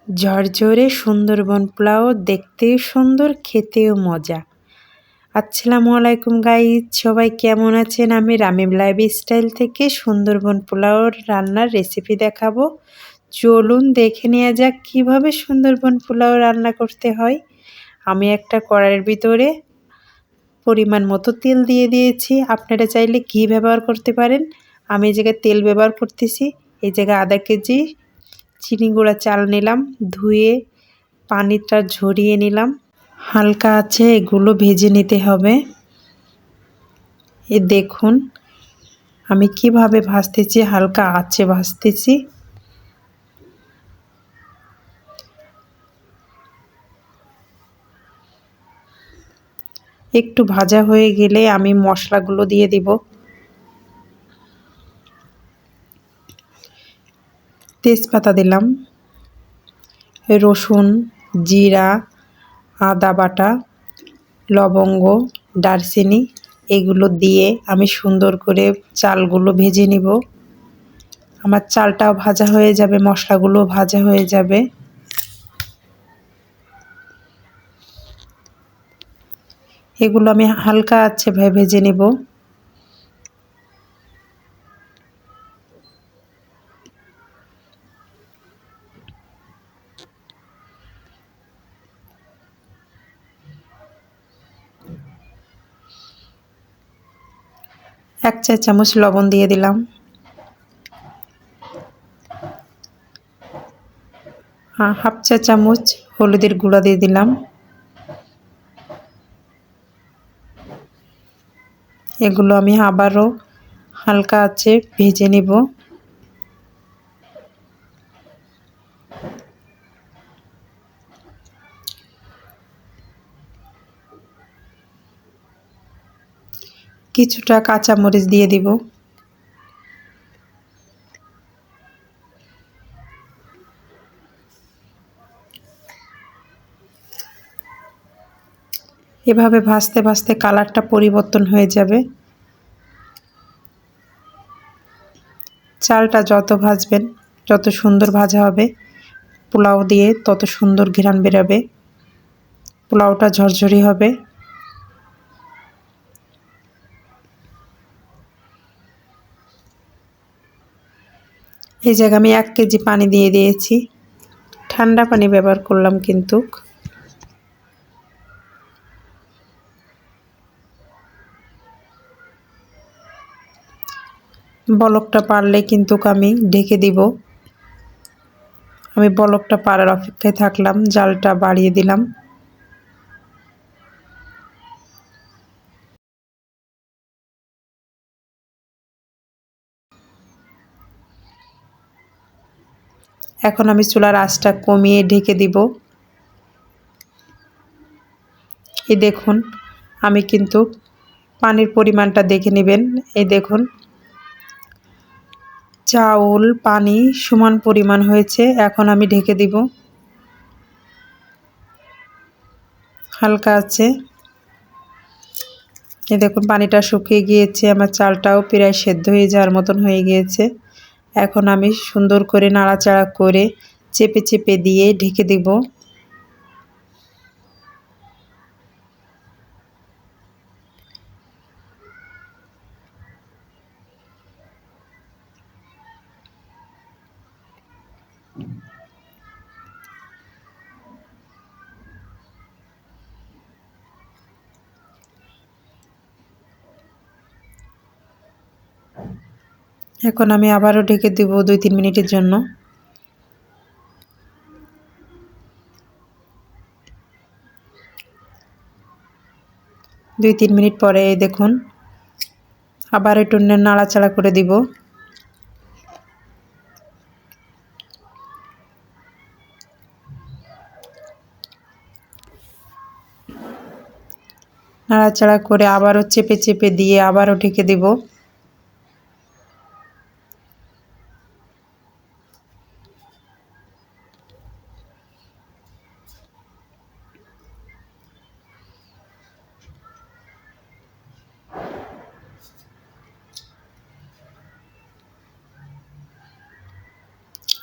ঝরঝরে সুন্দরবন পোলাও দেখতেও সুন্দর, খেতেও মজা। আসসালামু আলাইকুম গাইজ, সবাই কেমন আছেন? আমি রামিম লাইফস্টাইল থেকে সুন্দরবন পোলাওর রান্নার রেসিপি দেখাবো। চলুন দেখে নেওয়া যাক কীভাবে সুন্দরবন পোলাও রান্না করতে হয়। আমি একটা কড়াইয়ের ভিতরে পরিমাণ মতো তেল দিয়ে দিয়েছি। আপনারা চাইলে ঘি ব্যবহার করতে পারেন। আমি এই জায়গায় তেল ব্যবহার করতেছি। এই জায়গায় আধা কেজি চিনি গুঁড়া চাল নিলাম, ধুয়ে পানিটা ঝরিয়ে নিলাম। হালকা আছে এগুলো ভেজে নিতে হবে। এ দেখুন আমি কিভাবে ভাজতেছি, হালকা আছে ভাজতেছি। একটু ভাজা হয়ে গেলে আমি মশলাগুলো দিয়ে দিব। তেজপাতা দিলাম, রসুন, জিরা, আদা বাটা, লবঙ্গ, দারচিনি এগুলো দিয়ে আমি সুন্দর করে চালগুলো ভেজে নিব। আমার চালটাও ভাজা হয়ে যাবে, মশলাগুলো ভাজা হয়ে যাবে। এগুলো আমি হালকা আছে ভেজে নেব। এক চা চামচ লবণ দিয়ে দিলাম, হাফ চা চামচ হলুদের গুঁড়া দিয়ে দিলাম। এগুলো আমি আবারও হালকা আছে ভেজে নিব। কিছুটা কাঁচামরিচ দিয়ে দিব। এভাবে ভাজতে ভাজতে কালারটা পরিবর্তন হয়ে যাবে। চালটা যত ভাজবেন যত সুন্দর ভাজা হবে, পোলাও দিয়ে তত সুন্দর ঘ্রাণ বেরোবে, পোলাওটা ঝরঝরি হবে। এই জায়গায় আমি 1 কেজি পানি দিয়ে দিয়েছি। ঠান্ডা পানি ব্যবহার করলাম কিন্তু। বলকটা পারলে কিন্তু আমি ঢেকে দিব। আমি বলকটা পারার অপেক্ষায় থাকলাম, জালটা বাড়িয়ে দিলাম। এখন আমি চুলার আঁচটা কমিয়ে ঢেকে দিব। এই দেখুন আমি কিন্তু পানির পরিমাণটা দেখে নেবেন। এই দেখুন চাউল পানি সমান পরিমাণ হয়েছে। এখন আমি ঢেকে দিব হালকা আছে। এই দেখুন পানিটা শুকিয়ে গিয়েছে, আমার চালটাও প্রায় সেদ্ধ হয়ে যাওয়ার মতন হয়ে গিয়েছে। এখন আমি সুন্দর করে নাড়াচাড়া করে চেপে চেপে দিয়ে ঢেকে দিব। এখন আমি আবারও ঢেকে দেব 2-3 মিনিটের জন্য। দুই তিন মিনিট পরে দেখুন আবার একটু নাড়াচাড়া করে দিব। নাড়াচাড়া করে আবারও চেপে চেপে দিয়ে আবারও ঢেকে দেব।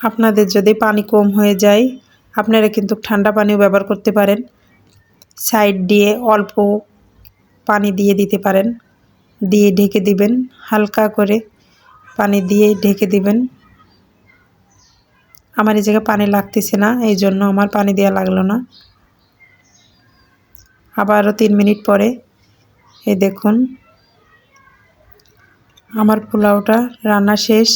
আপনাদের যদি পানি কম হয়ে যায় আপনারা কিন্তু ঠান্ডা পানিও ব্যবহার করতে পারেন। সাইড দিয়ে অল্প পানি দিয়ে দিতে পারেন, দিয়ে ঢেকে দিবেন, হালকা করে পানি দিয়ে ঢেকে দিবেন। আমার এই জায়গায় পানি লাগতেছে না, এই জন্য আমার পানি দেওয়া লাগলো না। আবারও 3 মিনিট পরে এই দেখুন আমার পোলাওটা রান্না শেষ।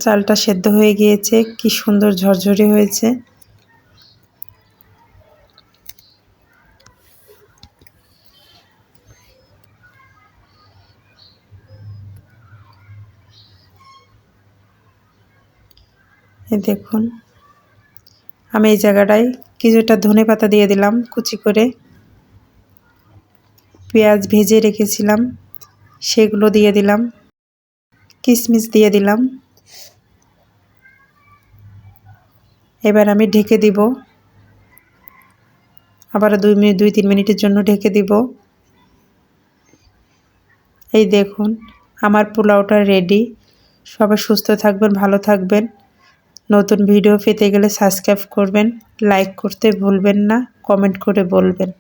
চালটা সেদ্ধ হয়ে গিয়েছে, কি সুন্দর ঝরঝরে হয়েছে। এই দেখুন আমি এই জায়গাটায় কিছুটা ধনেপাতা দিয়ে দিলাম কুচি করে, পেঁয়াজ ভেজে রেখেছিলাম সেগুলো দিয়ে দিলাম, কিশমিশ দিয়ে দিলাম। এবার আমি ঢেকে দিব, আবার 2-3 মিনিটের জন্য ঢেকে দিব। এই দেখুন আমার পোলাওটা রেডি। সবাই সুস্থ থাকবেন, ভালো থাকবেন। নতুন ভিডিও পেতে গেলে সাবস্ক্রাইব করবেন, লাইক করতে ভুলবেন না, কমেন্ট করে বলবেন।